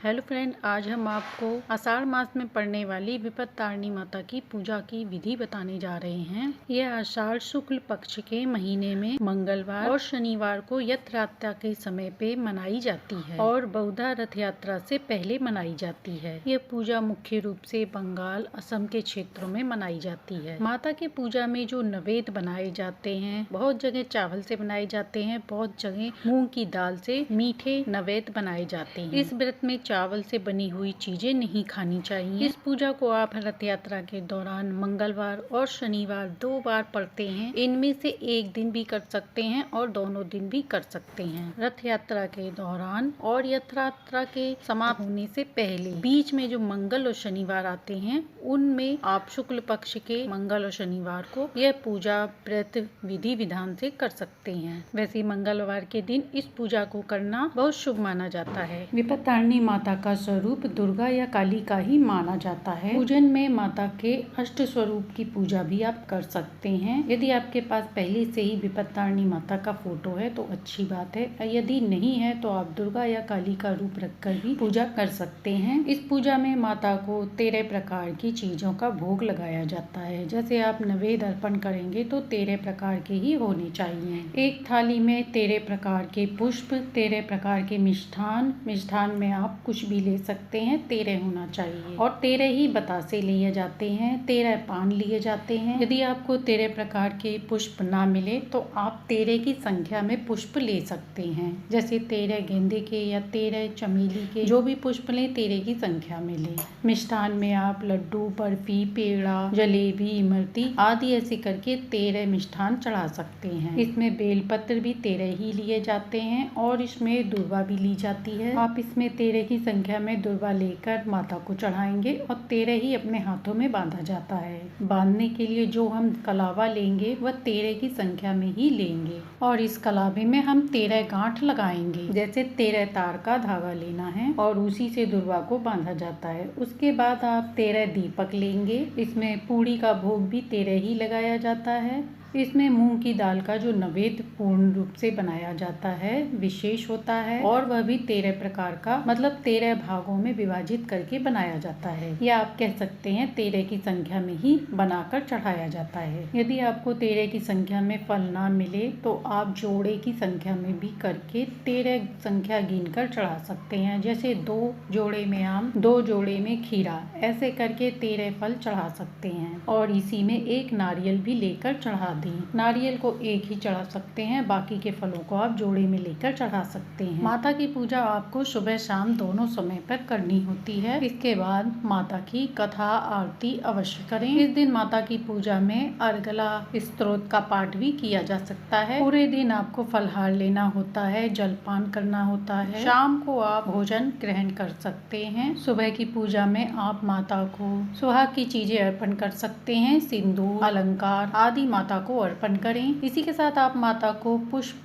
Hello friend, आज हम आपको आषाढ़ मास में पड़ने वाली विपत्तारिणी माता की पूजा की विधि बताने जा रहे हैं। यह आषाढ़ शुक्ल पक्ष के महीने में मंगलवार और शनिवार को रथ यात्रा के समय पे मनाई जाती है और बहुधा रथ यात्रा से पहले मनाई जाती है। यह पूजा मुख्य रूप से बंगाल, असम के क्षेत्रों में मनाई जाती है। माता की पूजा में जो नवेद बनाए जाते हैं, बहुत जगह चावल से बनाए जाते हैं, बहुत जगह मूंग की दाल से मीठे नवेद बनाए जाते हैं। इस व्रत में चावल से बनी हुई चीजें नहीं खानी चाहिए। इस पूजा को आप रथ यात्रा के दौरान मंगलवार और शनिवार 2 बार पढ़ते हैं। इनमें से एक दिन भी कर सकते हैं और दोनों दिन भी कर सकते हैं। रथ यात्रा के दौरान और रथ यात्रा के समाप्त होने से पहले बीच में जो मंगल और शनिवार आते हैं, उनमें आप शुक्ल पक्ष के मंगल और शनिवार को यह पूजा व्रत विधि विधान से कर सकते हैं। वैसे मंगलवार के दिन इस पूजा को करना बहुत शुभ माना जाता है। विपत्तारिणी माता का स्वरूप दुर्गा या काली का ही माना जाता है। पूजन में माता के अष्ट स्वरूप की पूजा भी आप कर सकते हैं। यदि आपके पास पहले से ही विपत्तारिणी माता का फोटो है तो अच्छी बात है। यदि नहीं है तो आप दुर्गा या काली का रूप रखकर भी पूजा कर सकते हैं। इस पूजा में माता को 13 प्रकार की चीजों का भोग लगाया जाता है। जैसे आप नवेद अर्पण करेंगे तो 13 प्रकार के ही होने चाहिए। एक थाली में 13 प्रकार के पुष्प, 13 प्रकार के मिष्ठान में आप कुछ भी ले सकते हैं, 13 होना चाहिए। और 13 ही बतासे लिए जाते हैं, 13 पान लिए जाते हैं। यदि आपको 13 प्रकार के पुष्प ना मिले तो आप 13 की संख्या में पुष्प ले सकते हैं। जैसे 13 गेंदे के या 13 चमेली के, जो भी पुष्प लें 13 की संख्या में लें। मिष्ठान में आप लड्डू, बर्फी, पेड़ा, जलेबी, इमरती आदि ऐसे करके 13 मिष्ठान चढ़ा सकते हैं। इसमें बेलपत्र भी 13 ही लिए जाते हैं और इसमें दुर्वा भी ली जाती है। आप इसमें 13 की संख्या में दुर्वा लेकर माता को चढ़ाएंगे और 13 ही अपने हाथों में बांधा जाता है। बांधने के लिए जो हम कलावा लेंगे वह 13 की संख्या में ही लेंगे और इस कलावे में हम 13 गांठ लगाएंगे। जैसे 13 तार का धागा लेना है और उसी से दुर्वा को बांधा जाता है। उसके बाद आप 13 दीपक लेंगे। इसमें पूड़ी का भोग भी 13 ही लगाया जाता है। इसमें मूंग की दाल का जो नवेद पूर्ण रूप से बनाया जाता है, विशेष होता है और वह भी 13 प्रकार का, मतलब 13 भागों में विभाजित करके बनाया जाता है। या आप कह सकते हैं 13 की संख्या में ही बनाकर चढ़ाया जाता है। यदि आपको 13 की संख्या में फल ना मिले तो आप जोड़े की संख्या में भी करके 13 संख्या गिनकर चढ़ा सकते हैं। जैसे 2 जोड़े में आम, 2 जोड़े में खीरा, ऐसे करके 13 फल चढ़ा सकते हैं। और इसी में एक नारियल भी लेकर चढ़ा दें। नारियल को एक ही चढ़ा सकते हैं, बाकी के फलों को आप जोड़े में लेकर चढ़ा सकते हैं। माता की पूजा आपको सुबह शाम दोनों समय पर करनी होती है। इसके बाद माता की कथा आरती अवश्य करें। इस दिन माता की पूजा में अर्गला स्तोत्र का पाठ भी किया जा सकता है। पूरे दिन आपको फलहार लेना होता है, जलपान करना होता है। शाम को आप भोजन ग्रहण कर सकते हैं। सुबह की पूजा में आप माता को सुहाग की चीजें अर्पण कर सकते हैं। सिंदूर, अलंकार आदि माता को अर्पण करें। इसी के साथ आप माता को पुष्प,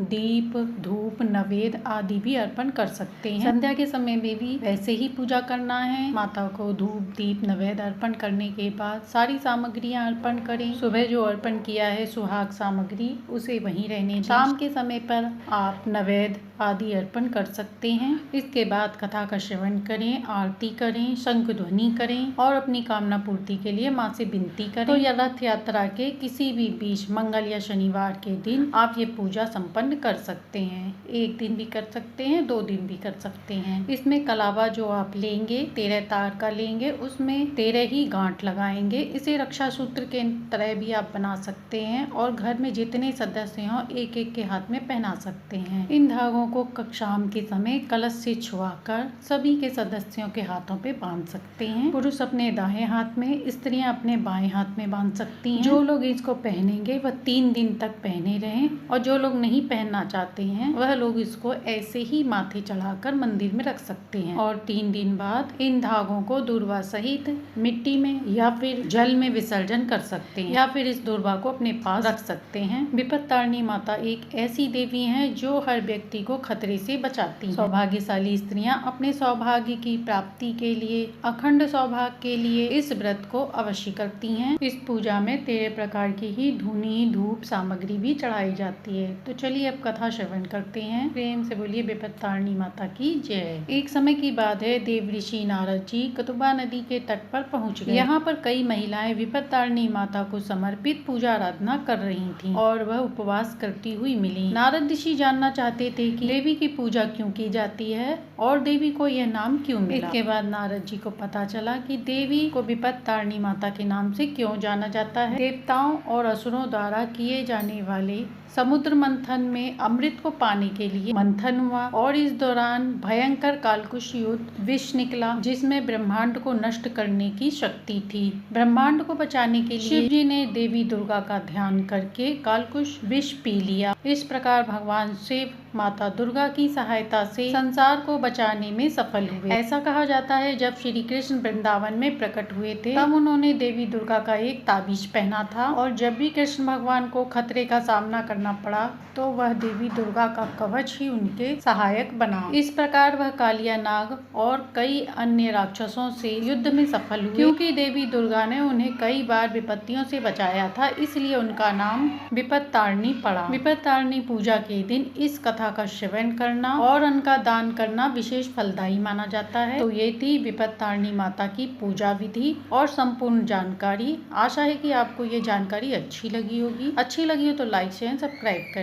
दीप, धूप, नवेद आदि भी अर्पण कर सकते हैं। संध्या के समय में भी वैसे ही पूजा करना है। माता को धूप, दीप, नवेद अर्पण करने के बाद सारी सामग्रियां अर्पण करें। सुबह जो अर्पण किया है सुहाग सामग्री, उसे वहीं रहने दें। शाम के समय पर आप नवेद आदि अर्पण कर सकते हैं। इसके बाद कथा का श्रवण करें, आरती करें, शंख ध्वनि करें और अपनी कामना पूर्ति के लिए माँ से विनती करें। तो यह रथ यात्रा के किसी भी बीच मंगल या शनिवार के दिन आप ये पूजा संपन्न कर सकते हैं। एक दिन भी कर सकते हैं, 2 दिन भी कर सकते हैं। इसमें कलावा जो आप लेंगे 13 तार का लेंगे, उसमें 13 ही गांठ लगाएंगे। इसे रक्षा सूत्र के तरह भी आप बना सकते हैं और घर में जितने सदस्य हों एक एक के हाथ में पहना सकते हैं। इन धागों को शाम के समय कलश से छुआकर सभी के सदस्यों के हाथों पे बांध सकते हैं। पुरुष अपने दाएं हाथ में, स्त्रियां अपने बाएं हाथ में बांध सकती हैं। जो लोग इसको पहनेंगे वह 3 दिन तक पहने रहें और जो लोग नहीं पहनना चाहते हैं वह लोग इसको ऐसे ही माथे चढ़ाकर मंदिर में रख सकते हैं और 3 दिन बाद इन धागों को दुर्वा सहित मिट्टी में या फिर जल में विसर्जन कर सकते हैं या फिर इस दुर्वा को अपने पास रख सकते हैं। विपत्तारिणी माता एक ऐसी देवी है जो हर व्यक्ति को खतरे से बचाती है। सौभाग्यशाली स्त्रियां अपने सौभाग्य की प्राप्ति के लिए, अखंड सौभाग्य के लिए इस व्रत को अवश्य करती हैं। इस पूजा में 13 प्रकार की ही धुनी धूप सामग्री भी चढ़ाई जाती है। तो चलिए अब कथा श्रवण करते हैं। प्रेम से बोलिए विपत्तारिणी माता की जय। एक समय की बात है, देव ऋषि नारद जी कतुबा नदी के तट पर पहुँच गए। यहाँ पर कई महिलाएं विपत्तारिणी माता को समर्पित पूजा आराधना कर रही थीं और वह उपवास करती हुई मिली। नारद ऋषि जानना चाहते थे कि देवी की पूजा क्यों की जाती है और देवी को यह नाम क्यों मिला। इसके बाद नारद जी को पता चला कि देवी को विपत्तारिणी माता के नाम से क्यों जाना जाता है। देवताओं और असुरों द्वारा किए जाने वाले समुद्र मंथन में अमृत को पाने के लिए मंथन हुआ और इस दौरान भयंकर कालकुश युद्ध विष निकला, जिसमें ब्रह्मांड को नष्ट करने की शक्ति थी। ब्रह्मांड को बचाने के लिए शिव जी ने देवी दुर्गा का ध्यान करके कालकुश विष पी लिया। इस प्रकार भगवान शिव माता दुर्गा की सहायता से संसार को बचाने में सफल हुए। ऐसा कहा जाता है, जब श्री कृष्ण वृंदावन में प्रकट हुए थे तब उन्होंने देवी दुर्गा का एक ताबीज पहना था और जब भी कृष्ण भगवान को खतरे का सामना करना पड़ा तो वह देवी दुर्गा का कवच ही उनके सहायक बना। इस प्रकार वह कालिया नाग और कई अन्य राक्षसों से युद्ध में सफल हुए। क्योंकि देवी दुर्गा ने उन्हें कई बार विपत्तियों से बचाया था, इसलिए उनका नाम विपत्तारिणी पड़ा। विपत्तारिणी पूजा के दिन इस कथा का श्रवण करना और उनका दान करना विशेष फलदायी माना जाता है। तो ये थी विपत्तारिणी माता की पूजा विधि और संपूर्ण जानकारी। आशा है कि आपको ये जानकारी अच्छी लगी होगी। अच्छी लगी हो तो लाइक शेयर सब्सक्राइब करें।